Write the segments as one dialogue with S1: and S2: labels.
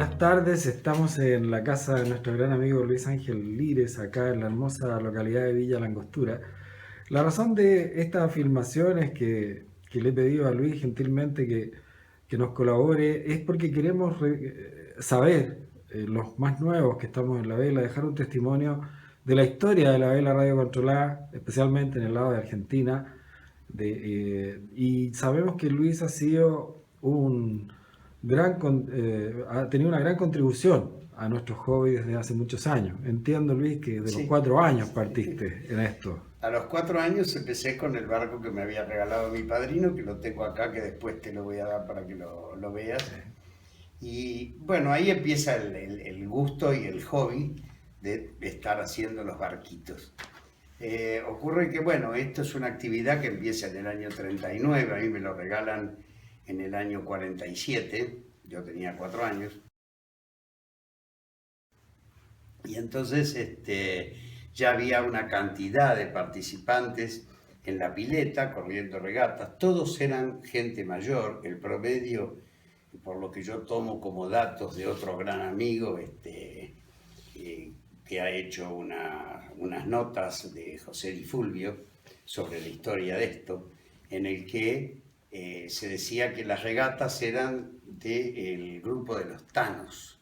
S1: buenas tardes. Estamos en la casa de nuestro gran amigo Luis Ángel Lires, acá en la hermosa localidad de Villa Langostura. La razón de esta filmación es que le he pedido a Luis gentilmente que nos colabore, es porque queremos saber, los más nuevos que estamos en la vela, dejar un testimonio de la historia de la vela radio controlada, especialmente en el lado de Argentina. Y sabemos que Luis ha sido ha tenido una gran contribución a nuestros hobbies desde hace muchos años. Entiendo, Luis, que de los
S2: Sí.
S1: 4 años partiste en esto.
S2: A los 4 años empecé con el barco que me había regalado mi padrino, que lo tengo acá, que después te lo voy a dar para que lo veas. Y bueno, ahí empieza el gusto y el hobby de estar haciendo los barquitos. Ocurre que, bueno, esto es una actividad que empieza en el año 39, a mí me lo regalan en el año 47, yo tenía 4 años. Y entonces ya había una cantidad de participantes en la pileta, corriendo regatas, todos eran gente mayor, el promedio, por lo que yo tomo como datos de otro gran amigo, que ha hecho unas notas de José Di Fulvio sobre la historia de esto, en el que se decía que las regatas eran del grupo de los Thanos,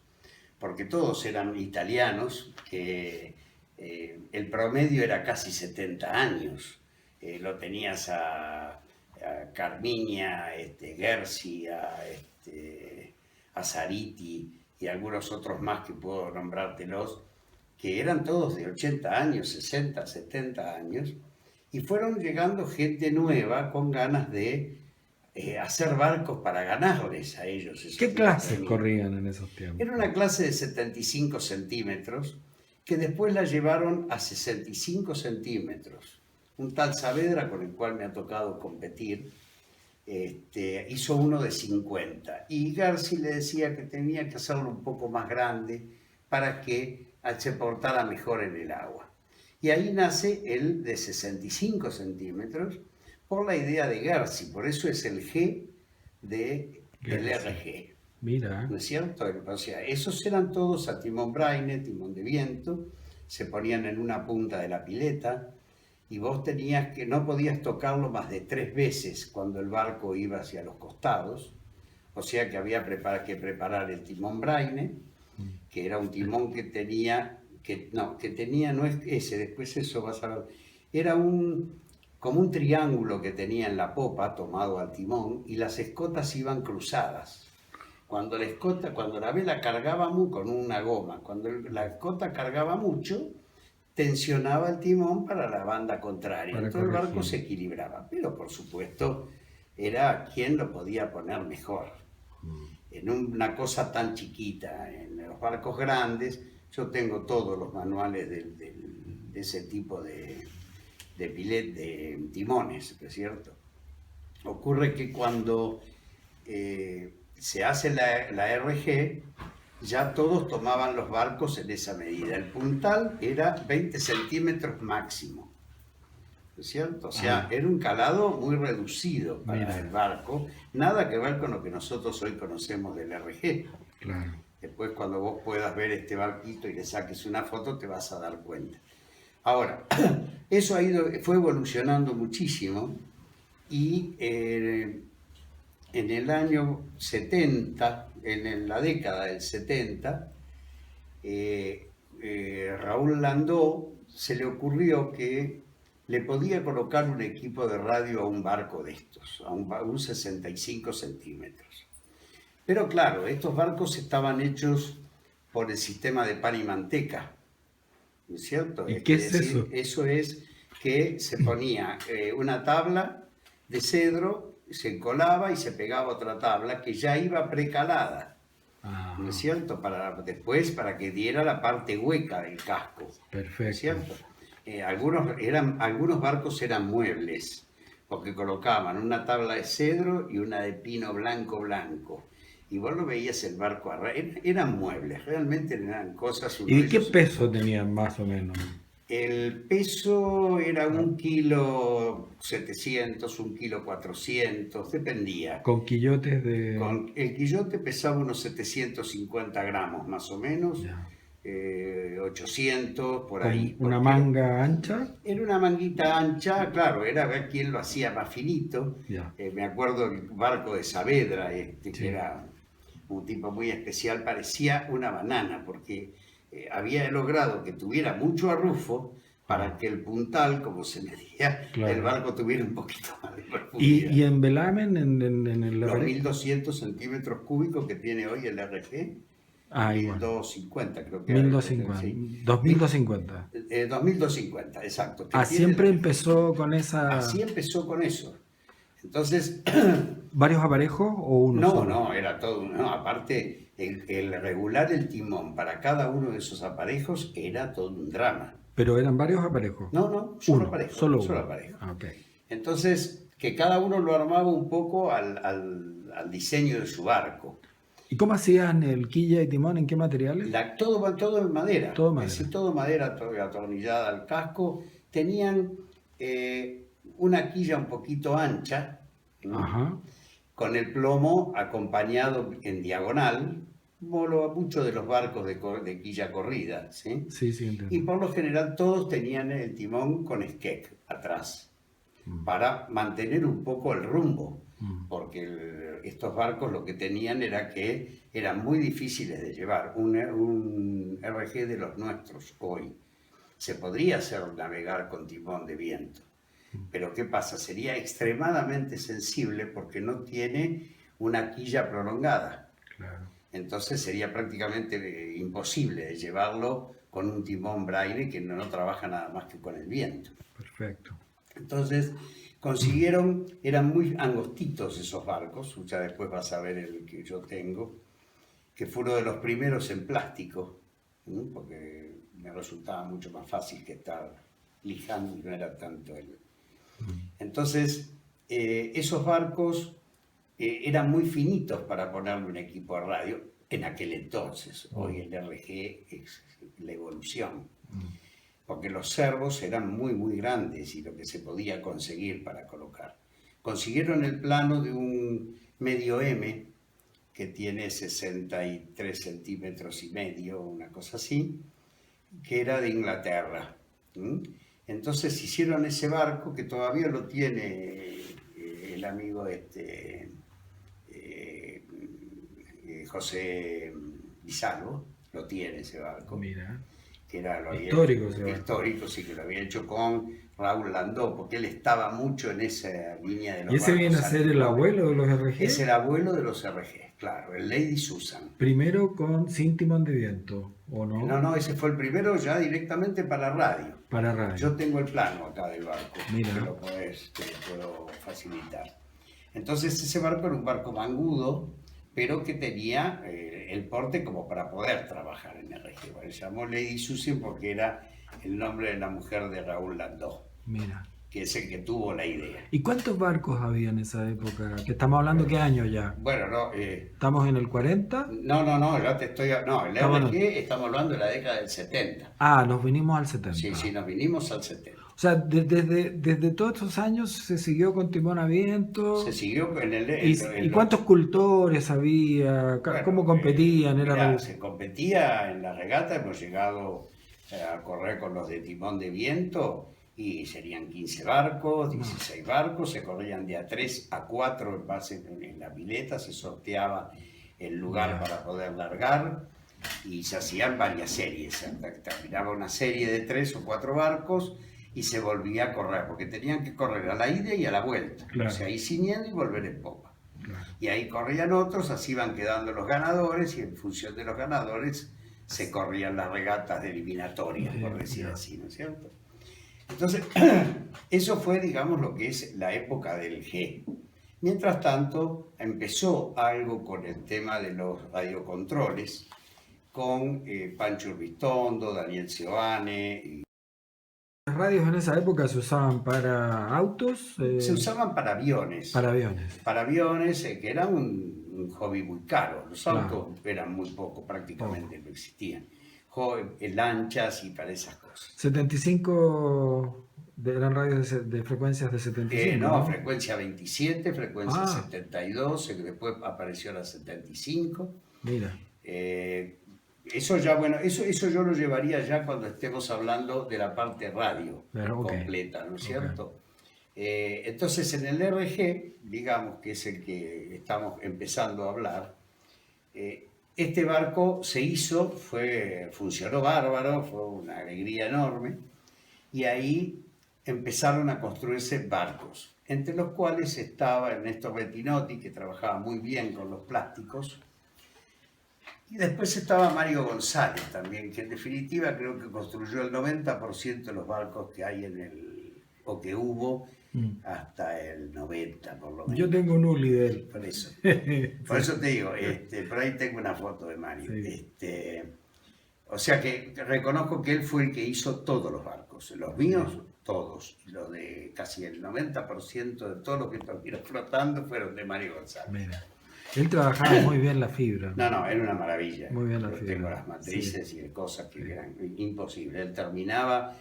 S2: porque todos eran italianos, que el promedio era casi 70 años. Lo tenías a Carmiña, Gersi, a Sariti y algunos otros más que puedo nombrártelos, que eran todos de 80 años, 60, 70 años, y fueron llegando gente nueva con ganas de hacer barcos para ganarles a ellos.
S1: ¿Qué clases corrían en esos tiempos?
S2: Era una clase de 75 centímetros que después la llevaron a 65 centímetros. Un tal Saavedra, con el cual me ha tocado competir, hizo uno de 50. Y Garci le decía que tenía que hacerlo un poco más grande para que se portara mejor en el agua. Y ahí nace el de 65 centímetros por la idea de Garci. Por eso es el G del RG.
S1: Mira.
S2: ¿No es cierto? O sea, esos eran todos a timón braine, timón de viento, se ponían en una punta de la pileta y vos no podías tocarlo más de 3 veces cuando el barco iba hacia los costados, o sea que había que preparar el timón braine, que era un timón que tenía, no es ese, después eso vas a ver, era como un triángulo que tenía en la popa tomado al timón y las escotas iban cruzadas. Cuando la vela cargaba con una goma, cuando la escota cargaba mucho, tensionaba el timón para la banda contraria. Entonces el barco se equilibraba. Pero por supuesto era quien lo podía poner mejor. En una cosa tan chiquita, en los barcos grandes, yo tengo todos los manuales de ese tipo de timones, ¿no es cierto? Ocurre que cuando se hace la RG, ya todos tomaban los barcos en esa medida. El puntal era 20 centímetros máximo, ¿no es cierto? O sea, era un calado muy reducido para el barco, nada que ver con lo que nosotros hoy conocemos del RG.
S1: Claro.
S2: Después, cuando vos puedas ver este barquito y le saques una foto, te vas a dar cuenta. Ahora, eso fue evolucionando muchísimo y en el año 70, en la década del 70, Raúl Landó se le ocurrió que le podía colocar un equipo de radio a un barco de estos, a un 65 centímetros. Pero claro, estos barcos estaban hechos por el sistema de pan y manteca, ¿no es cierto?
S1: ¿Y qué es eso?
S2: Eso es que se ponía una tabla de cedro, se encolaba y se pegaba otra tabla que ya iba precalada, ¿no es cierto? Después para que diera la parte hueca del casco.
S1: Perfecto.
S2: ¿No es cierto? Algunos barcos eran muebles, porque colocaban una tabla de cedro y una de pino blanco. Y vos lo veías el barco, eran muebles, realmente eran cosas...
S1: ¿Y de qué peso tenían más o menos?
S2: El peso era 1,700 kg, 1,400 kg, dependía.
S1: Con quillotes de...
S2: El quillote pesaba unos 750 gramos más o menos,
S1: Ya.
S2: 800 por
S1: Con
S2: ahí.
S1: una
S2: porque
S1: manga ancha.
S2: era una manguita ancha, claro, era ver quién lo hacía más finito.
S1: Ya.
S2: Me acuerdo el barco de Saavedra,
S1: Sí.
S2: que era un tipo muy especial, parecía una banana, porque había logrado que tuviera mucho arrufo para que el puntal, como se medía,
S1: Claro.
S2: el barco tuviera un poquito más de
S1: Y
S2: profundidad.
S1: en velamen, en el
S2: Los
S1: aparejo.
S2: 1.200 centímetros cúbicos que tiene hoy el RG,
S1: Ah, igual.
S2: 1.250 creo que
S1: 1250.
S2: sí.
S1: 2250.
S2: 2.250, exacto. que
S1: Ah,
S2: tiene
S1: siempre
S2: el-
S1: empezó con esa...
S2: Así empezó con eso. Entonces,
S1: ¿Varios aparejos o uno
S2: no,
S1: solo?
S2: no, era todo, no, aparte, el regular el timón para cada uno de esos aparejos era todo un drama.
S1: Pero eran varios aparejos.
S2: No, no, solo
S1: Uno,
S2: aparejo,
S1: solo
S2: solo
S1: uno.
S2: aparejo.
S1: Ah, ok.
S2: Entonces, que cada uno lo armaba un poco al diseño de su barco.
S1: ¿Y cómo hacían el quilla y timón? ¿En qué materiales?
S2: Todo en madera.
S1: Todo madera.
S2: Es decir, todo madera, todo atornillada al casco. Tenían una quilla un poquito ancha, ¿no?
S1: Ajá.
S2: Con el plomo acompañado en diagonal, como muchos de los barcos de quilla corrida, ¿sí?
S1: Sí, sí,
S2: Y
S1: entiendo.
S2: por lo general todos tenían el timón con esquec atrás, para mantener un poco el rumbo, porque estos barcos lo que tenían era que eran muy difíciles de llevar. Un RG de los nuestros hoy se podría hacer navegar con timón de viento, pero ¿qué pasa? Sería extremadamente sensible porque no tiene una quilla prolongada.
S1: Claro.
S2: Entonces sería prácticamente imposible de llevarlo con un timón braille que no trabaja nada más que con el viento.
S1: Perfecto.
S2: Entonces consiguieron, eran muy angostitos esos barcos, ya después vas a ver el que yo tengo, que fue uno de los primeros en plástico, ¿no? Porque me resultaba mucho más fácil que estar lijando y no era tanto el... Entonces, esos barcos eran muy finitos para ponerle un equipo de radio en aquel entonces. Hoy el RG es la evolución, porque los servos eran muy, muy grandes y lo que se podía conseguir para colocar. Consiguieron el plano de un medio M que tiene 63 centímetros y medio, una cosa así, que era de Inglaterra. Entonces hicieron ese barco que todavía lo tiene el amigo José Bizalvo, lo tiene ese barco.
S1: Mira.
S2: Que era lo
S1: Histórico ese barco.
S2: histórico, sí, que lo había hecho con Raúl Landó, porque él estaba mucho en esa línea de los
S1: ¿Y ese viene a
S2: barcos
S1: ser el
S2: antiguos.
S1: abuelo de los RG?
S2: Es el abuelo de los RG, claro, el Lady Susan.
S1: Primero sin timón de viento, ¿o no?
S2: No, no, ese fue el primero ya directamente para radio.
S1: Para radio.
S2: Yo tengo el plano acá del barco,
S1: Mira.
S2: que te lo puedo facilitar. Entonces ese barco era un barco mangudo, pero que tenía el porte como para poder trabajar en RG. Bueno, se llamó Lady Susan porque era el nombre de la mujer de Raúl Landó,
S1: Mira.
S2: que es el que tuvo la idea.
S1: ¿Y cuántos barcos había en esa época? ¿Que estamos hablando qué año ya?
S2: Bueno, no,
S1: ¿Estamos en el 40?
S2: no, ya te estoy... No, el
S1: Estamos
S2: RG estamos hablando de la década del 70.
S1: Ah, nos vinimos al 70.
S2: Sí, sí, nos vinimos al 70.
S1: O sea, desde todos estos años se siguió con timón a viento.
S2: Se siguió con
S1: ¿Y cuántos cultores había?
S2: Bueno,
S1: ¿Cómo competían?
S2: Mirá, se competía en la regata, hemos llegado a correr con los de timón de viento y serían 15 barcos, 16 barcos, se corrían de A3 a 4 en base en la pileta, se sorteaba el lugar para poder largar y se hacían varias series, terminaba una serie de 3 o 4 barcos y se volvía a correr, porque tenían que correr a la ida y a la vuelta,
S1: Claro.
S2: o sea, ir ciñendo y volver en popa.
S1: Claro.
S2: Y ahí corrían otros, así iban quedando los ganadores y en función de los ganadores se corrían las regatas eliminatorias, por decir así, ¿no es cierto? Entonces, eso fue, digamos, lo que es la época del G. Mientras tanto, empezó algo con el tema de los radiocontroles, con Pancho Urbistondo, Daniel Seoane.
S1: Las radios en esa época se usaban para autos.
S2: Se usaban para aviones.
S1: Para aviones.
S2: Para aviones, que era un hobby muy caro. Los
S1: Claro.
S2: autos eran muy poco, prácticamente no existían. lanchas y para esas cosas.
S1: 75 eran radios de frecuencias de 75,
S2: No,
S1: ¿no?
S2: frecuencia 27, frecuencia
S1: Ah,
S2: 72, que después apareció la 75.
S1: mira,
S2: Eso ya, bueno, eso yo lo llevaría ya cuando estemos hablando de la parte radio
S1: pero ok,
S2: completa, ¿no es
S1: ok.
S2: cierto? Entonces en el RG, digamos que es el que estamos empezando a hablar, este barco se hizo, funcionó bárbaro, fue una alegría enorme, y ahí empezaron a construirse barcos, entre los cuales estaba Ernesto Bettinotti, que trabajaba muy bien con los plásticos, y después estaba Mario González también, que en definitiva creo que construyó el 90% de los barcos que hay o que hubo
S1: Mm.
S2: hasta el 90 por lo
S1: Yo
S2: menos.
S1: tengo un Uli de él.
S2: Por eso.
S1: Sí,
S2: Por eso te digo, por ahí tengo una foto de Mario.
S1: sí,
S2: O sea que reconozco que él fue el que hizo todos los barcos. Los míos, todos. Y los de casi el 90% de todos los que estuvieron flotando fueron de Mario González.
S1: mira. Él trabajaba muy bien la fibra.
S2: No, era una maravilla.
S1: Muy bien la
S2: Yo
S1: fibra.
S2: tengo las matrices
S1: Sí.
S2: y cosas que eran imposibles. Él terminaba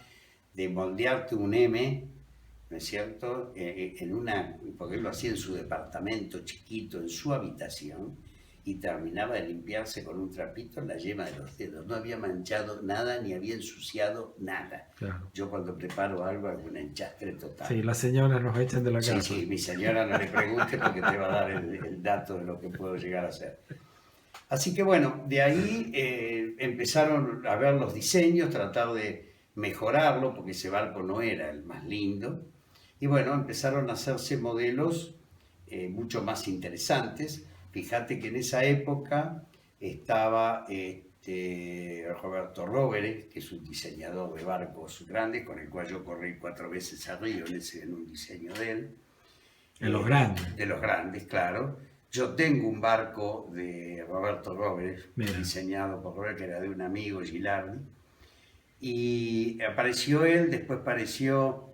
S2: de moldearte un M, ¿no es cierto? Porque él lo hacía en su departamento chiquito, en su habitación, y terminaba de limpiarse con un trapito la yema de los dedos. No había manchado nada, ni había ensuciado nada.
S1: Claro.
S2: Yo cuando preparo algo hago un enchastre total.
S1: Sí, las señoras nos echan de la casa.
S2: Sí, mi señora no le pregunte porque te va a dar el dato de lo que puedo llegar a hacer. Así que bueno, de ahí empezaron a ver los diseños, tratar de mejorarlo, porque ese barco no era el más lindo. Y bueno, empezaron a hacerse modelos mucho más interesantes. Fíjate que en esa época estaba Roberto Rovere, que es un diseñador de barcos grandes, con el cual yo corrí 4 veces a Río en un diseño de él.
S1: En los grandes.
S2: De los grandes, claro. Yo tengo un barco de Roberto Rovere, diseñado por Rovere, que era de un amigo, Gilardi. Y apareció él, después apareció,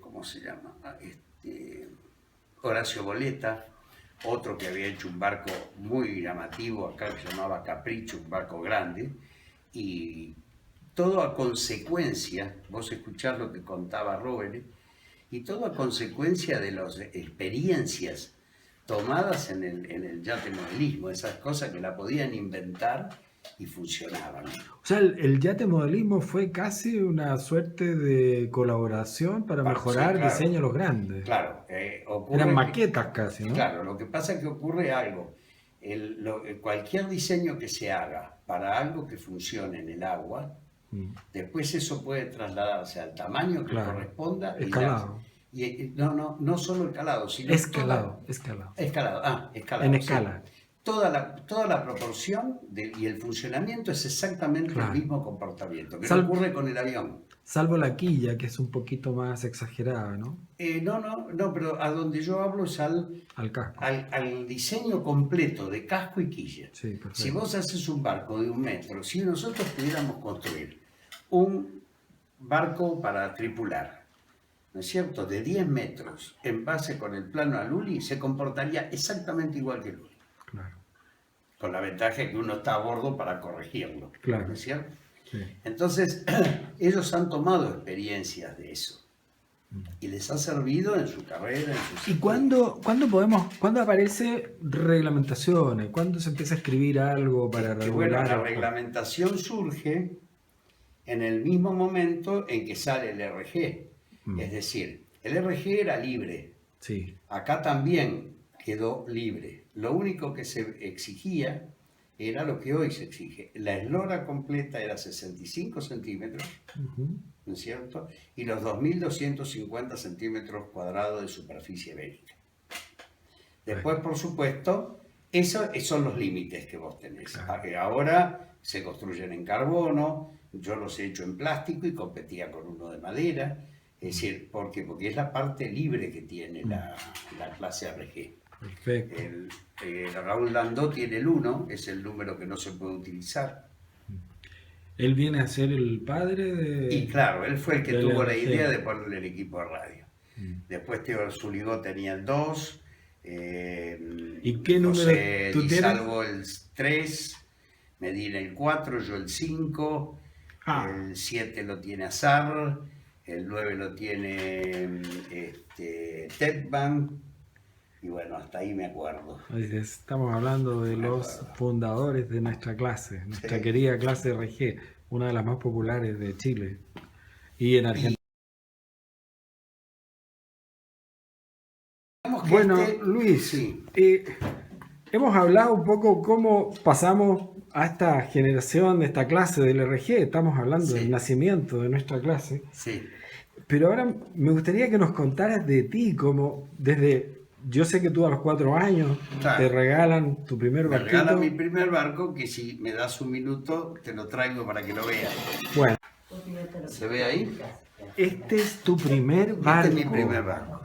S2: ¿cómo se llama? Horacio Boleta, otro que había hecho un barco muy llamativo acá que se llamaba Capricho, un barco grande, y todo a consecuencia, vos escuchás lo que contaba Rovere, y todo a consecuencia de las experiencias tomadas en el yate modelismo, esas cosas que la podían inventar y funcionaban.
S1: O sea, el yate modelismo fue casi una suerte de colaboración para mejorar el diseño de los grandes.
S2: Claro.
S1: Eran maquetas casi, ¿no?
S2: Claro, lo que pasa es que ocurre algo. Cualquier diseño que se haga para algo que funcione en el agua, después eso puede trasladarse al tamaño que corresponda.
S1: Escalado.
S2: No solo el calado, sino
S1: escalado.
S2: Escalado.
S1: En escala.
S2: Sí. Toda la proporción y el funcionamiento es exactamente el mismo comportamiento. ¿Qué ocurre con el avión?
S1: Salvo la quilla, que es un poquito más exagerada, ¿no?
S2: No, pero a donde yo hablo es al
S1: casco.
S2: Al diseño completo de casco y quilla.
S1: Sí, perfecto.
S2: Si vos haces un barco de 1 metro, si nosotros pudiéramos construir un barco para tripular, ¿no es cierto?, de 10 metros en base con el plano al Uli, se comportaría exactamente igual que el Uli.
S1: Claro.
S2: Con la ventaja que uno está a bordo para corregirlo.
S1: Claro.
S2: ¿No es cierto?
S1: Sí.
S2: Entonces, ellos han tomado experiencias de eso. Y les ha servido en su carrera, en su...
S1: ¿Y cuándo aparece reglamentaciones? ¿Cuándo se empieza a escribir algo para regular?
S2: Bueno, la reglamentación surge en el mismo momento en que sale el RG. Es decir, el RG era libre.
S1: Sí.
S2: Acá también quedó libre. Lo único que se exigía era lo que hoy se exige. La eslora completa era 65 centímetros, ¿no es cierto? Y los 2.250 centímetros cuadrados de superficie ibérica. Después, por supuesto, esos son los límites que vos tenés. Ahora se construyen en carbono, yo los he hecho en plástico y competía con uno de madera. Es decir, ¿por qué? Porque es la parte libre que tiene la clase RG.
S1: Perfecto.
S2: Raúl Landó tiene el 1, es el número que no se puede utilizar.
S1: Él viene a ser el padre de...
S2: Y claro, él fue el que tuvo la idea de ponerle el equipo de radio. Después Teo Zuligó tenía el 2.
S1: ¿Y qué número tú tienes?
S2: Salvo el 3. Medina el 4, yo el 5,
S1: Ah.
S2: el 7 lo tiene Azar, el 9 lo tiene Tedban, y bueno, hasta ahí me acuerdo.
S1: Estamos hablando de
S2: Me
S1: los
S2: acuerdo.
S1: fundadores de nuestra clase, nuestra
S2: Sí.
S1: querida clase RG, una de las más populares de Chile y en Argentina.
S2: Digamos que
S1: Bueno, Luis,
S2: sí,
S1: hemos hablado un poco cómo pasamos a esta generación, de esta clase del RG, estamos hablando del
S2: Sí.
S1: nacimiento de nuestra clase,
S2: sí.
S1: pero ahora me gustaría que nos contaras de ti, como desde, yo sé que tú a los 4 años
S2: Claro.
S1: te regalan tu primer
S2: Me
S1: barquito.
S2: regala mi primer barco, que si me das un minuto te lo traigo para que lo veas.
S1: Bueno,
S2: ¿Se ve ahí?
S1: este es tu primer barco.
S2: Este es mi primer barco.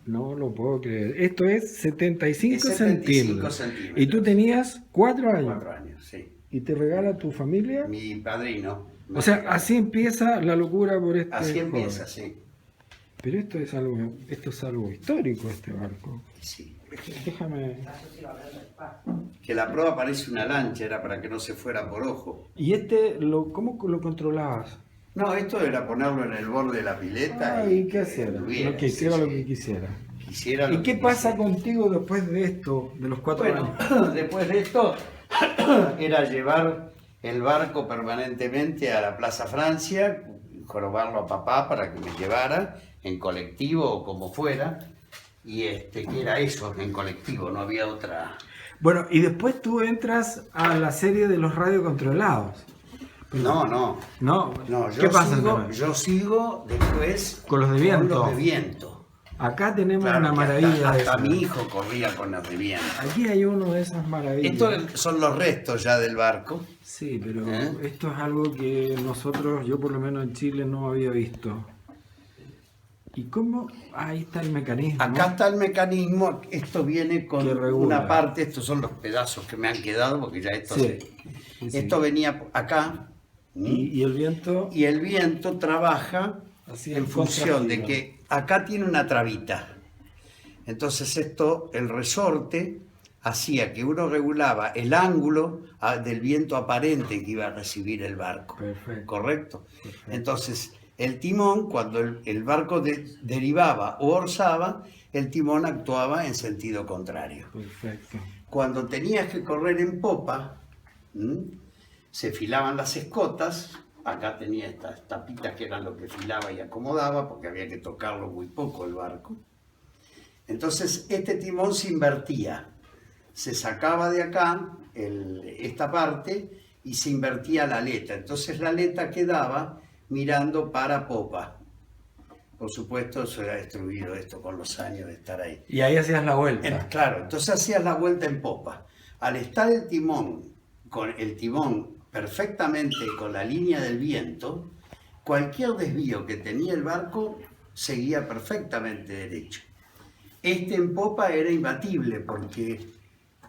S1: No lo puedo creer. Esto es 75
S2: Es 75
S1: centímetros.
S2: centímetros.
S1: Y tú tenías 4 años.
S2: 4 años, sí.
S1: Y te regala tu familia.
S2: Mi padrino. me
S1: O sea,
S2: regaló.
S1: así empieza la locura por este
S2: Así
S1: joven.
S2: empieza, sí.
S1: Pero esto es algo histórico, este barco.
S2: Sí.
S1: Déjame.
S2: Que la proa parece una lancha, era para que no se fuera por ojo.
S1: ¿Y cómo lo controlabas?
S2: No, esto era ponerlo en el borde de la pileta
S1: ¿Y qué hacía?
S2: anduviera,
S1: Lo que hiciera
S2: sí,
S1: lo
S2: sí.
S1: que quisiera.
S2: Quisiera
S1: ¿Y
S2: lo
S1: qué
S2: que
S1: pasa
S2: quisiera.
S1: contigo después de esto, de los 4
S2: Bueno,
S1: años?
S2: después de esto era llevar el barco permanentemente a la Plaza Francia, jorobarlo a papá para que me llevara en colectivo o como fuera, y que era eso, en colectivo, no había otra.
S1: Bueno, y después tú entras a la serie de los radiocontrolados.
S2: No,
S1: No,
S2: yo
S1: ¿qué pasa?
S2: yo sigo después
S1: Con los de viento.
S2: Con los de viento.
S1: Acá tenemos
S2: Claro,
S1: una
S2: que
S1: maravilla de
S2: hasta
S1: esas.
S2: mi hijo corría con los de viento.
S1: Aquí hay uno de esas maravillas.
S2: Estos son los restos ya del barco.
S1: Sí, pero
S2: ¿Eh?
S1: esto es algo que nosotros, yo por lo menos en Chile, no había visto. ¿Y cómo? Ahí está el mecanismo.
S2: Acá está el mecanismo, esto viene con
S1: Que regula.
S2: una parte, estos son los pedazos que me han quedado, porque ya esto,
S1: Sí, sí.
S2: esto venía acá,
S1: Y el viento
S2: y el viento trabaja
S1: así
S2: en función de que acá tiene una trabita. Entonces esto, el resorte, hacía que uno regulaba el ángulo del viento aparente que iba a recibir el barco.
S1: Perfecto.
S2: ¿Correcto?
S1: Perfecto.
S2: Entonces, el timón, cuando el barco derivaba o orzaba, el timón actuaba en sentido contrario.
S1: Perfecto.
S2: Cuando tenías que correr en popa, se filaban las escotas. Acá tenía estas tapitas que eran lo que filaba y acomodaba, porque había que tocarlo muy poco el barco. Entonces, este timón se invertía. Se sacaba de acá esta parte y se invertía la aleta. Entonces, la aleta quedaba mirando para popa. Por supuesto, se ha destruido esto con los años de estar ahí.
S1: Y ahí hacías la vuelta.
S2: Claro, entonces hacías la vuelta en popa. Al estar el timón perfectamente con la línea del viento, cualquier desvío que tenía el barco seguía perfectamente derecho. En popa era imbatible porque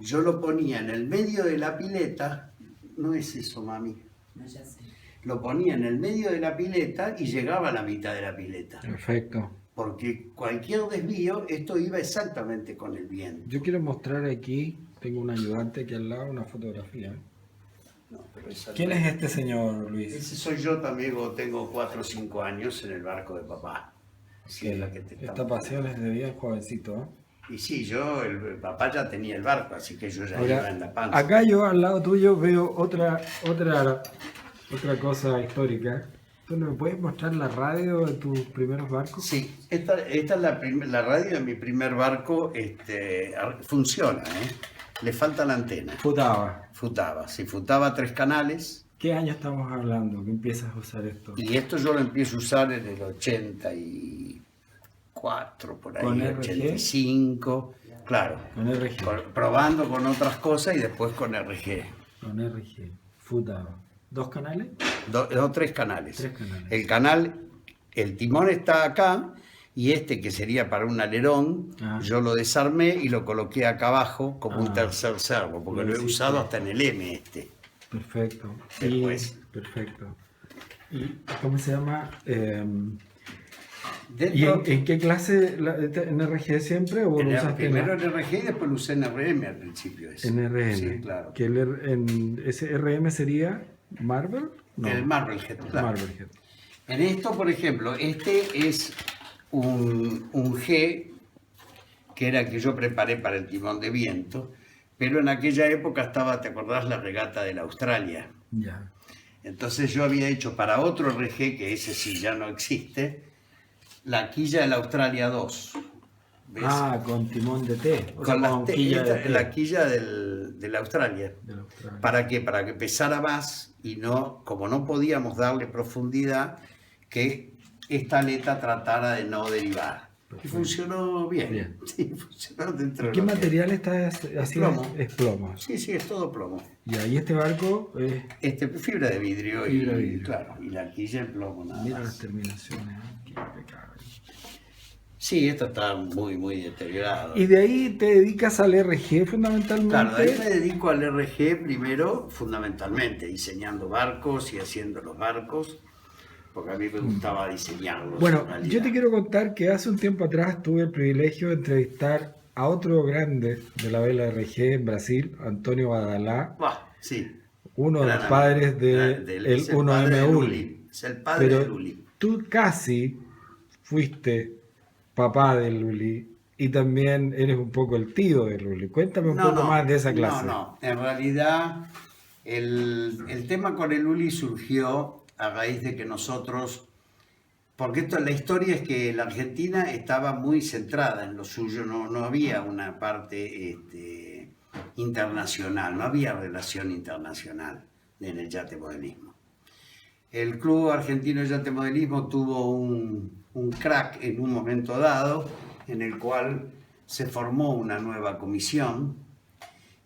S2: yo lo ponía en el medio de la pileta, no es eso, mami.
S3: No, ya sé.
S2: Lo ponía en el medio de la pileta y llegaba a la mitad de la pileta.
S1: Perfecto.
S2: Porque cualquier desvío, esto iba exactamente con el viento.
S1: Yo quiero mostrar aquí, tengo un ayudante aquí al lado, una fotografía.
S2: No, pero esa
S1: ¿Quién
S2: no-
S1: es este señor, Luis?
S2: Ese soy yo también, tengo 4 o 5 años en el barco de papá. Sí, es la que te
S1: Esta
S2: estamos-
S1: pasión es de bien jovencito, ¿eh?
S2: Y sí, el papá ya tenía el barco, así que yo ya
S1: Ahora,
S2: iba en la panza.
S1: acá yo al lado tuyo veo otra cosa histórica. ¿Tú no me puedes mostrar la radio de tus primeros barcos?
S2: Sí, esta es la radio de mi primer barco, funciona, le falta la antena.
S1: Futaba.
S2: Futaba 3 canales,
S1: ¿Qué año estamos hablando que empiezas a usar esto?
S2: y esto yo lo empiezo a usar en el 84, por ahí,
S1: ¿Con RG?
S2: 85, claro,
S1: Con RG.
S2: probando con otras cosas y después con RG.
S1: Con RG. Futaba. ¿2 canales?
S2: 3 canales.
S1: 3 canales.
S2: El timón está acá, y que sería para un alerón,
S1: Ah.
S2: yo lo desarmé y lo coloqué acá abajo como un
S1: Ah.
S2: tercer servo, porque
S1: Lo
S2: lo he
S1: hiciste.
S2: usado hasta en el M
S1: Perfecto.
S2: Después.
S1: Perfecto. ¿Y cómo se llama? ¿Y
S2: Dentro,
S1: en qué clase? ¿En RG siempre o lo usaste
S2: primero en RG y después lo usé en RM al principio.
S1: en RM?
S2: Sí, claro.
S1: ¿Que ese RM sería Marvel?
S2: El
S1: No,
S2: Marblehead, claro.
S1: Marblehead.
S2: En esto, por ejemplo, este es un G que era el que yo preparé para el timón de viento, pero en aquella época estaba, ¿te acordás? La regata de la Australia.
S1: Ya.
S2: Entonces yo había hecho para otro RG, que ese sí ya no existe, la quilla de la Australia 2. ¿Ves?
S1: Ah, con timón de té. O
S2: Con
S1: sea, con quilla de té.
S2: la quilla de la Australia.
S1: De la Australia.
S2: ¿Para qué? Para que pesara más y no, como no podíamos darle profundidad, que esta aleta tratara de no derivar. Y funcionó bien. Sí, funcionó dentro de
S1: ¿Qué
S2: lo que-
S1: material está haciendo?
S2: plomo.
S1: Es plomo.
S2: Sí, sí, es todo plomo.
S1: Y ahí este barco es...
S2: Fibra de vidrio,
S1: Fibra de vidrio.
S2: claro, y la quilla en plomo nada
S1: Mira las
S2: más.
S1: terminaciones. Qué impecable.
S2: Sí, esto está muy, muy deteriorado.
S1: Y de ahí te dedicas al RG fundamentalmente.
S2: Claro, de ahí me dedico al RG primero, fundamentalmente, diseñando barcos y haciendo los barcos, porque a mí me gustaba diseñarlos.
S1: Bueno,
S2: en realidad.
S1: yo te quiero contar que hace un tiempo atrás tuve el privilegio de entrevistar a otro grande de la vela RG en Brasil, Antonio Badalá,
S2: Bah, sí.
S1: uno de
S2: Gran
S1: los
S2: amigo.
S1: padres del
S2: Es el
S1: 1M
S2: padre de
S1: Uli.
S2: Uli. Es el padre de
S1: Pero
S2: Uli.
S1: tú casi fuiste papá del Luli y también eres un poco el tío del Luli. Cuéntame un poco más de esa clase.
S2: No. En realidad, el tema con el Uli surgió a raíz de que nosotros, porque la historia es que la Argentina estaba muy centrada en lo suyo, no había una parte internacional, no había relación internacional en el yate modelismo. El Club Argentino de Yate Modelismo tuvo un crack en un momento dado, en el cual se formó una nueva comisión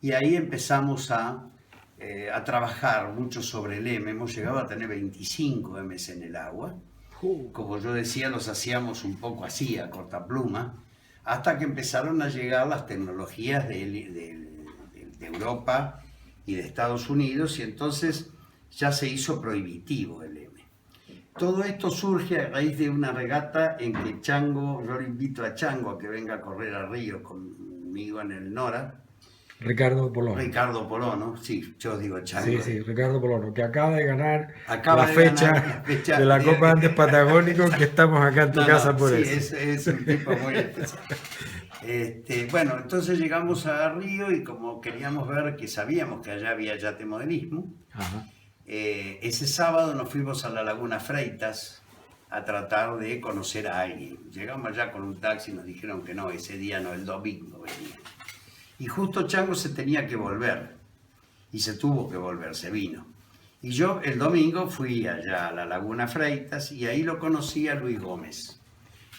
S2: y ahí empezamos a trabajar mucho sobre el M. Hemos llegado a tener 25 M's en el agua. Como yo decía, los hacíamos un poco así, a cortapluma, hasta que empezaron a llegar las tecnologías de Europa y de Estados Unidos, y entonces ya se hizo prohibitivo el M. Todo esto surge a raíz de una regata en que Chango, yo le invito a Chango a que venga a correr a Río conmigo en el Nora.
S1: Ricardo Polono.
S2: Ricardo Polono, sí, yo digo Chango.
S1: Sí, Ricardo Polono, que acaba de ganar
S2: Acaba
S1: la
S2: de
S1: fecha
S2: ganar la fecha
S1: de la
S2: de-
S1: Copa Andes Patagónico, que estamos acá en tu casa por
S2: sí,
S1: eso.
S2: es un tipo muy especial. Bueno, entonces llegamos a Río y como queríamos ver, que sabíamos que allá había yate modelismo,
S1: Ajá.
S2: ese sábado nos fuimos a la Laguna Freitas a tratar de conocer a alguien. Llegamos allá con un taxi y nos dijeron que no, ese día no, el domingo venía. Y justo Chango se tenía que volver, y se tuvo que volver, se vino. Y yo el domingo fui allá a la Laguna Freitas y ahí lo conocí a Luis Gómez.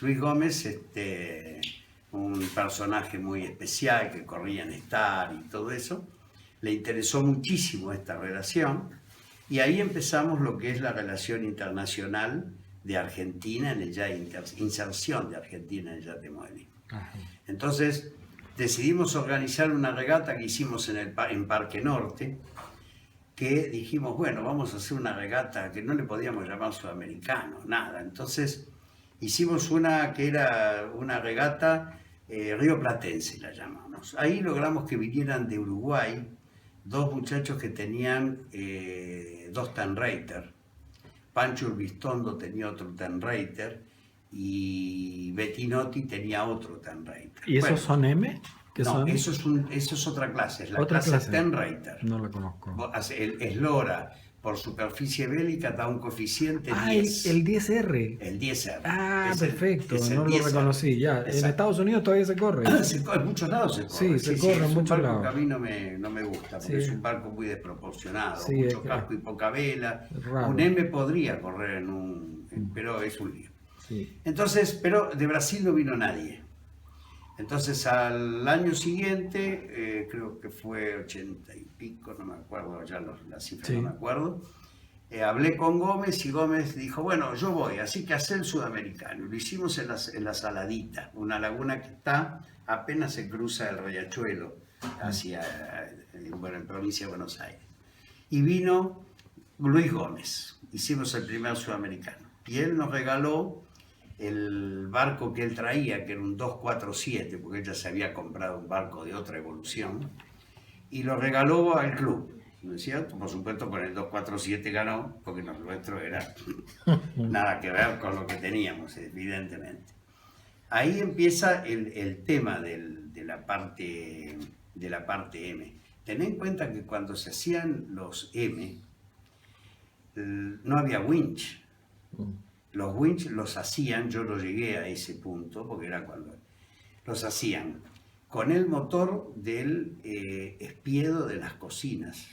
S2: Luis Gómez, un personaje muy especial que corría en Star y todo eso, le interesó muchísimo esta relación y ahí empezamos lo que es la relación internacional de Argentina en el inserción de Argentina en el yate modelismo.
S1: Ajá.
S2: Entonces decidimos organizar una regata que hicimos en Parque Norte, que dijimos, bueno, vamos a hacer una regata que no le podíamos llamar sudamericano, nada. Entonces hicimos una que era una regata Río Platense, la llamamos. Ahí logramos que vinieran de Uruguay dos muchachos que tenían dos Tenreiter. Pancho Urbistondo tenía otro Tenreiter y Bettinotti tenía otro Tenreiter.
S1: ¿Y esos son M? ¿Qué
S2: No,
S1: son?
S2: eso es otra clase, es la
S1: ¿Otra
S2: clase
S1: clase?
S2: Tenreiter.
S1: No la conozco.
S2: El eslora por superficie bélica da un coeficiente
S1: Ah,
S2: 10.
S1: el 10R.
S2: El 10R.
S1: Ah,
S2: Es el-
S1: perfecto,
S2: es el
S1: no lo
S2: 10R.
S1: reconocí ya. En
S2: Exacto.
S1: Estados Unidos todavía se corre.
S2: En muchos lados se corre.
S1: Sí, se corre en
S2: es un
S1: muchos
S2: barco
S1: lados.
S2: que a mí no me gusta, porque
S1: Sí.
S2: es un barco muy desproporcionado,
S1: Sí,
S2: mucho
S1: es que-
S2: casco y poca vela.
S1: es raro.
S2: Un M podría correr pero es un lío.
S1: Sí.
S2: Entonces, pero de Brasil no vino nadie. Entonces al año siguiente, creo que fue 80 y pico, no me acuerdo ya la cifra,
S1: Sí.
S2: no me acuerdo, hablé con Gómez y Gómez dijo, bueno, yo voy, así que hacer el sudamericano. Lo hicimos en la Saladita, una laguna que está, apenas se cruza el Riachuelo, en provincia de Buenos Aires. Y vino Luis Gómez, hicimos el primer sudamericano. Y él nos regaló el barco que él traía, que era un 247, porque ella se había comprado un barco de otra evolución, y lo regaló al club, ¿no es cierto? Por supuesto, con el 247 ganó, porque lo nuestro era nada que ver con lo que teníamos, evidentemente. Ahí empieza el tema de la parte M. Ten en cuenta que cuando se hacían los M, no había winch. Los winch los hacían, yo no llegué a ese punto, porque era cuando los hacían con el motor del espiedo de las cocinas.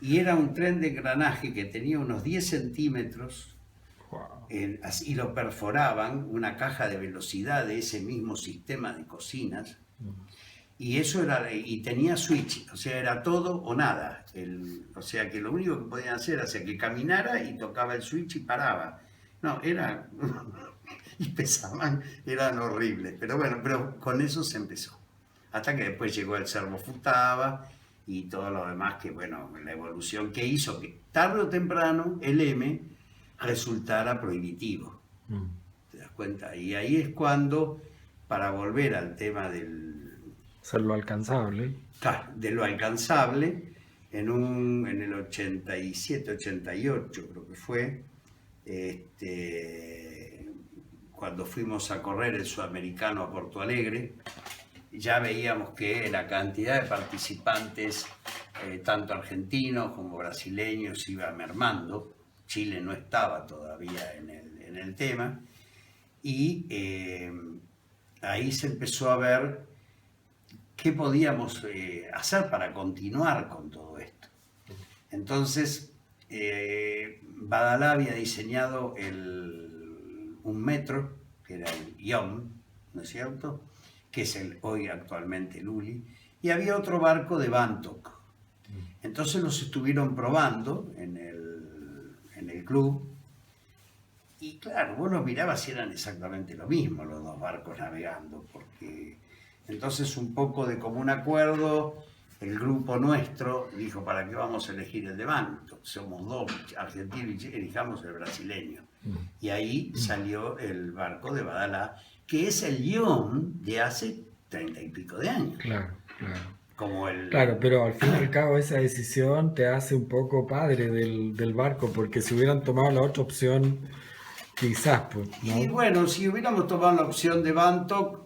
S2: Y era un tren de engranaje que tenía unos 10 centímetros y lo perforaban, una caja de velocidad de ese mismo sistema de cocinas. Y eso era, y tenía switch, o sea, era todo o nada. O sea, que lo único que podían hacer era que caminara y tocaba el switch y paraba. No, era... y pesaban, eran horribles. Pero bueno, pero con eso se empezó. Hasta que después llegó el servo Futaba y todo lo demás, que bueno, la evolución que hizo que tarde o temprano el M resultara prohibitivo. ¿Te das cuenta? Y ahí es cuando, para volver al tema del...
S1: Ser lo alcanzable.
S2: Claro, de lo alcanzable, en el 87, 88 creo que fue, cuando fuimos a correr el Sudamericano a Porto Alegre, ya veíamos que la cantidad de participantes, tanto argentinos como brasileños, iba mermando. Chile no estaba todavía en el tema, y ahí se empezó a ver qué podíamos hacer para continuar con todo esto. Entonces, Badalá había diseñado un metro, que era el IOM, ¿no es cierto?, que es hoy actualmente el Uli, y había otro barco de Bantock. Entonces los estuvieron probando en el club, y claro, vos los mirabas y eran exactamente lo mismo los dos barcos navegando, porque entonces un poco de común acuerdo, el grupo nuestro dijo, ¿para qué vamos a elegir el de Bantock? Somos dos argentinos y elijamos el brasileño. Y ahí salió el barco de Badalá, que es el guión de hace 30 y pico de años.
S1: Claro, claro.
S2: Claro,
S1: pero al fin y al cabo esa decisión te hace un poco padre del barco, porque si hubieran tomado la otra opción, quizás, pues, ¿no?
S2: Y bueno, si hubiéramos tomado la opción de Bantock,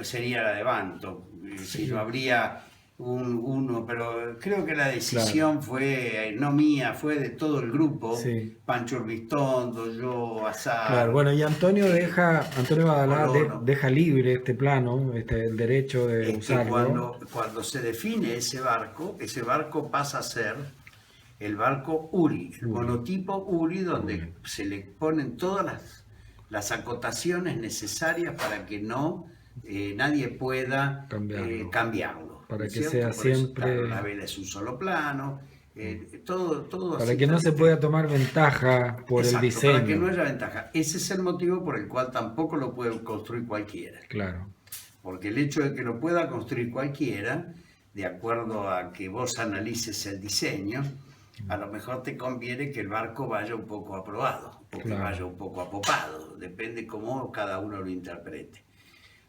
S2: sería la de Bantock. Si no habría uno, pero creo que la decisión fue no mía, fue de todo el grupo.
S1: Sí.
S2: Pancho Urbistondo, yo, Azar.
S1: Claro, bueno, y Antonio Badalá deja libre este plano, el derecho de usarlo.
S2: Cuando se define ese barco pasa a ser el barco Uri, el monotipo Uri, donde se le ponen todas las acotaciones necesarias para que nadie pueda cambiarlo.
S1: Para que sea siempre...
S2: Claro, la vela es un solo plano, todo
S1: para que no se pueda tomar ventaja por el diseño.
S2: Para que no haya ventaja. Ese es el motivo por el cual tampoco lo puede construir cualquiera.
S1: Claro.
S2: Porque el hecho de que lo pueda construir cualquiera, de acuerdo a que vos analices el diseño, a lo mejor te conviene que el barco vaya un poco aprobado, o que vaya un poco apopado, depende cómo cada uno lo interprete.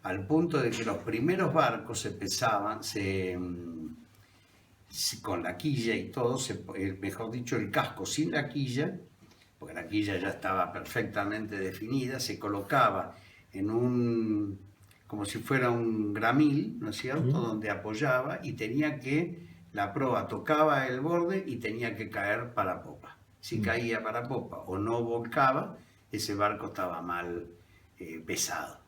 S2: Al punto de que los primeros barcos se pesaban, con la quilla y todo, mejor dicho, el casco sin la quilla, porque la quilla ya estaba perfectamente definida, se colocaba como si fuera un gramil, ¿no es cierto?, donde apoyaba, y la proa tocaba el borde y tenía que caer para popa. Si caía para popa o no volcaba, ese barco estaba mal pesado.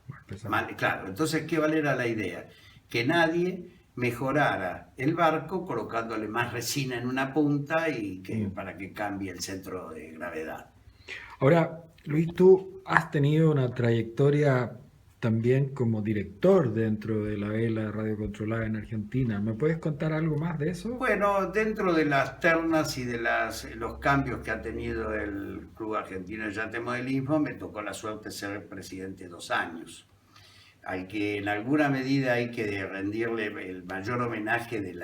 S2: Claro, entonces, ¿qué era la idea? Que nadie mejorara el barco colocándole más resina en una punta para que cambie el centro de gravedad.
S1: Ahora, Luis, tú has tenido una trayectoria también como director dentro de la vela radiocontrolada en Argentina. ¿Me puedes contar algo más de eso?
S2: Bueno, dentro de las ternas y de los cambios que ha tenido el Club Argentino de Yate Modelismo, me tocó la suerte de ser presidente 2 años. Al que en alguna medida hay que rendirle el mayor homenaje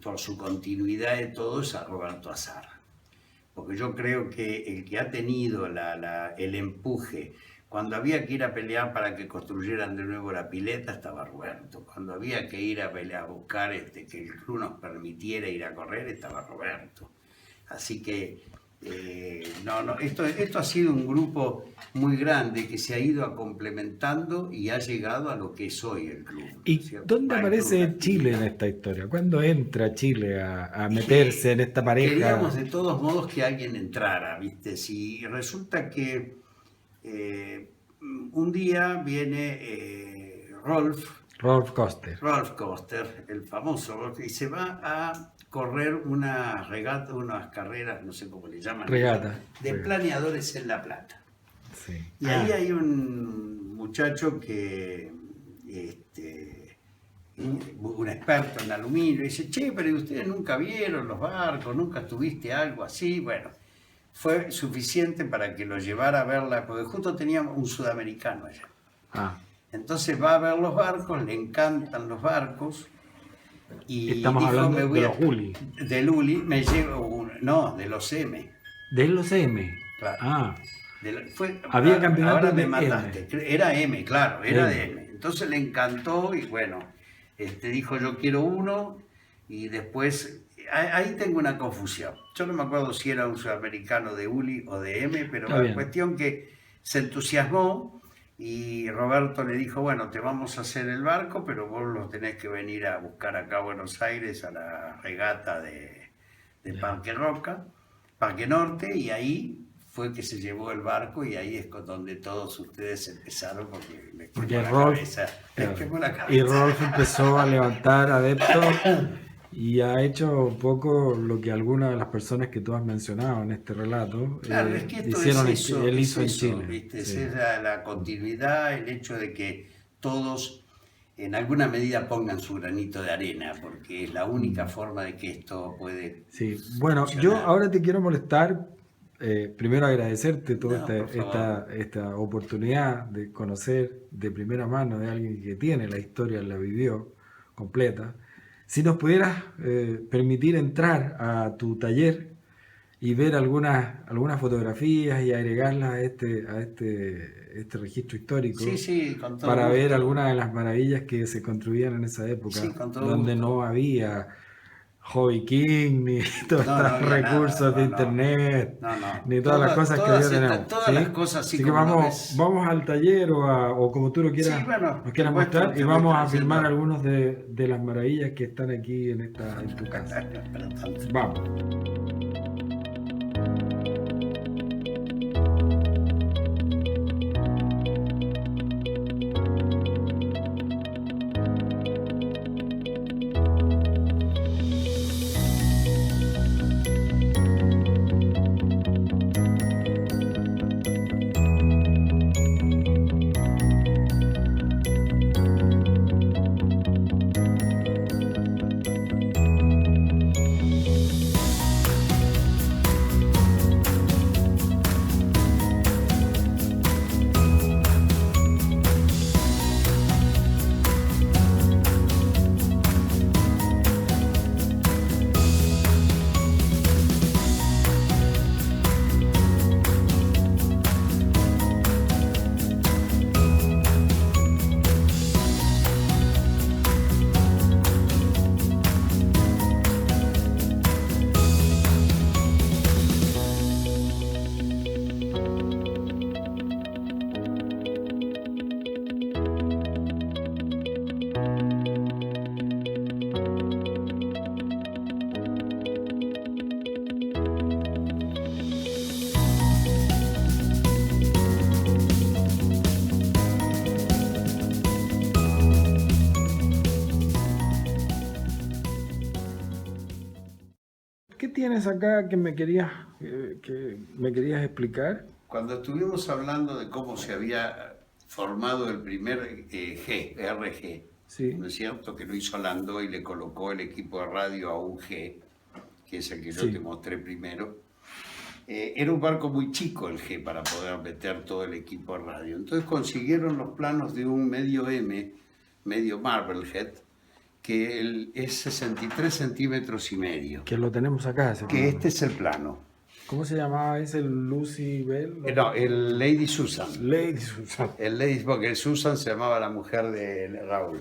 S2: por su continuidad de todo es a Roberto Azar. porque yo creo que el que ha tenido el empuje, cuando había que ir a pelear para que construyeran de nuevo la pileta, estaba Roberto. Cuando había que ir a pelear, a buscar que el club nos permitiera ir a correr, estaba Roberto. Así que, esto ha sido un grupo muy grande que se ha ido complementando y ha llegado a lo que es hoy el club, ¿no es
S1: ¿Y
S2: cierto?
S1: dónde
S2: Va el club
S1: aparece Chile en
S2: actividad.
S1: esta historia? ¿Cuándo entra Chile a
S2: Y
S1: meterse en
S2: que
S1: esta pareja?
S2: queríamos de todos modos que alguien entrara, ¿viste? Si resulta que eh, un día viene
S1: Rolf Koster.
S2: Rolf Koster, el famoso Rolf, y se va a correr una regata, unas carreras, no sé cómo le llaman,
S1: Regata.
S2: de planeadores en La Plata.
S1: Sí.
S2: Y ahí hay un muchacho que, un experto en aluminio, y dice, che, pero ustedes nunca vieron los barcos, nunca tuviste algo así. Bueno, fue suficiente para que lo llevara a verla, porque justo teníamos un sudamericano allá.
S1: Ah,
S2: Entonces va a ver los barcos, le encantan los barcos, y
S1: estamos
S2: dijo,
S1: hablando
S2: me voy
S1: de
S2: a...
S1: los Uli.
S2: Del Uli, me llevo no, de los M,
S1: De los M.
S2: claro.
S1: Ah, había
S2: Ahora
S1: campeonatos
S2: me
S1: de
S2: mataste.
S1: M.
S2: Era M, claro, era
S1: M.
S2: de M. Entonces le encantó y bueno, dijo yo quiero uno y después, ahí tengo una confusión. Yo no me acuerdo si era un sudamericano de Uli o de M, pero
S1: Está
S2: la
S1: bien.
S2: cuestión que se entusiasmó y Roberto le dijo, bueno, te vamos a hacer el barco, pero vos lo tenés que venir a buscar acá a Buenos Aires a la regata de
S1: Ya.
S2: Parque Norte, y ahí fue que se llevó el barco y ahí es donde todos ustedes empezaron porque me quemó
S1: Porque
S2: la
S1: Rolf,
S2: cabeza. Me
S1: claro,
S2: quemó la
S1: y
S2: cabeza.
S1: Rolf empezó a levantar adeptos y ha hecho un poco lo que algunas de las personas que tú has mencionado en este relato
S2: Claro, es que esto
S1: hicieron,
S2: es eso,
S1: él
S2: es
S1: hizo en
S2: eso,
S1: Chile.
S2: ¿viste?
S1: Sí.
S2: Es la continuidad, el hecho de que todos en alguna medida pongan su granito de arena, porque es la única forma de que esto puede
S1: Sí, bueno, yo
S2: funcionar.
S1: ahora te quiero molestar, primero agradecerte toda
S2: No, por favor.
S1: esta oportunidad de conocer de primera mano de alguien que tiene la historia, la vivió completa. Si nos pudieras permitir entrar a tu taller y ver algunas fotografías y agregarlas a este registro
S2: Sí,
S1: histórico
S2: sí, con todo
S1: para ver
S2: gusto.
S1: algunas de las maravillas que se construían en esa
S2: Sí,
S1: época,
S2: con todo
S1: donde
S2: gusto.
S1: no había Hobby King, ni todos
S2: No, no
S1: estos
S2: había nada,
S1: recursos de
S2: no, no,
S1: internet,
S2: no, no.
S1: ni todas las cosas que hoy día tenemos,
S2: Todas las
S1: ¿sí?
S2: cosas así
S1: Así que
S2: como lo
S1: vamos,
S2: ves.
S1: vamos al taller o como tú
S2: Sí, bueno,
S1: nos quieras mostrar y
S2: te voy
S1: vamos a filmar
S2: trayendo.
S1: algunos de las maravillas que están aquí en tu casa.
S2: Pero tanto.
S1: Vamos. ¿Qué tienes acá que me querías explicar?
S2: Cuando estuvimos hablando de cómo se había formado el primer RG,
S1: Sí,
S2: ¿no es cierto? Que lo hizo Landó y le colocó el equipo de radio a un G, que es el que yo
S1: Sí.
S2: te mostré primero. Era un barco muy chico el G para poder meter todo el equipo de radio. Entonces consiguieron los planos de un medio M, medio Marblehead, que es 63 centímetros y medio.
S1: que lo tenemos acá, ese
S2: Que
S1: plano.
S2: este es el plano.
S1: ¿Cómo se llamaba ese? ¿Lucy Bell?
S2: No, el Lady Susan.
S1: Lady Susan.
S2: El Lady, porque Susan se llamaba la mujer de Raúl.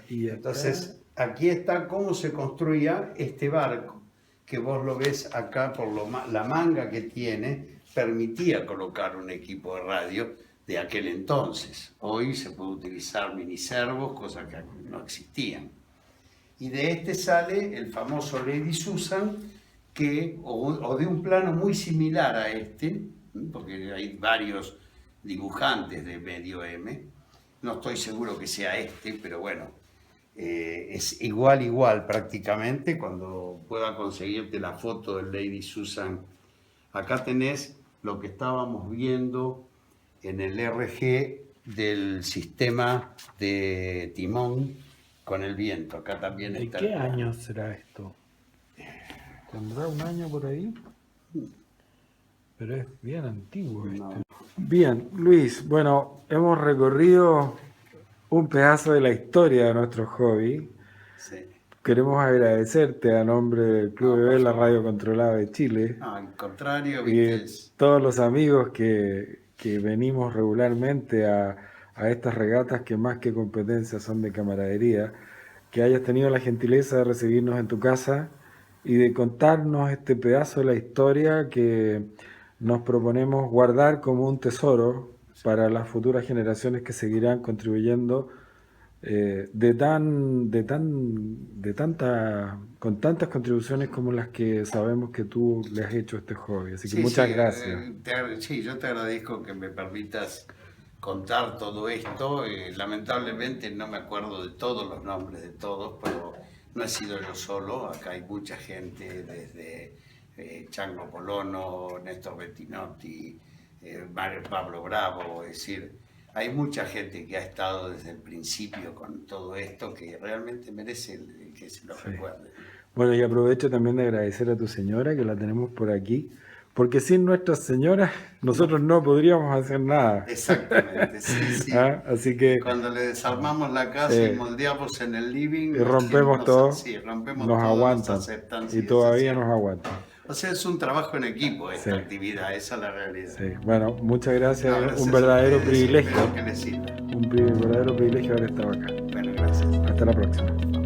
S1: Y acá...
S2: Entonces, aquí está cómo se construía este barco, que vos lo ves acá por la manga que tiene, permitía colocar un equipo de radio de aquel entonces. Hoy se puede utilizar miniservos, cosas que no existían. Y de este sale el famoso Lady Susan, o de un plano muy similar a este, porque hay varios dibujantes de medio M, no estoy seguro que sea este, pero bueno, es igual prácticamente. Cuando pueda conseguirte la foto del Lady Susan, acá tenés lo que estábamos viendo en el RG del sistema de timón con el viento. Acá también
S1: está. ¿De qué año será esto? ¿Tendrá un año por ahí? Pero es bien antiguo
S2: no.
S1: Bien, Luis, bueno, hemos recorrido un pedazo de la historia de nuestro hobby.
S2: Sí.
S1: Queremos agradecerte a nombre del Club BB, la radio controlada de Chile.
S2: No, al contrario,
S1: y todos los amigos que venimos regularmente a estas regatas que más que competencia son de camaradería, que hayas tenido la gentileza de recibirnos en tu casa y de contarnos este pedazo de la historia que nos proponemos guardar como un tesoro para las futuras generaciones que seguirán contribuyendo con tantas contribuciones como las que sabemos que tú le has hecho a este hobby. Así que muchas gracias.
S2: Sí, yo te agradezco que me permitas contar todo esto. Lamentablemente no me acuerdo de todos los nombres de todos, pero no he sido yo solo. Acá hay mucha gente, desde Chango Colono, Néstor Bettinotti, Pablo Bravo, es decir, hay mucha gente que ha estado desde el principio con todo esto que realmente merece que se lo recuerde.
S1: Bueno, y aprovecho también de agradecer a tu señora, que la tenemos por aquí, porque sin nuestras señoras nosotros no podríamos hacer nada.
S2: Exactamente, sí.
S1: Así que
S2: cuando le desarmamos la casa y moldeamos en el living,
S1: y rompemos todo, nos aguantan y todavía nos aguantan.
S2: O sea, es un trabajo en equipo esta actividad, esa es la realidad.
S1: Sí. Bueno, muchas gracias, un verdadero privilegio.
S2: Que les sirva.
S1: Un verdadero privilegio haber estado acá.
S2: Bueno, gracias.
S1: Hasta la próxima.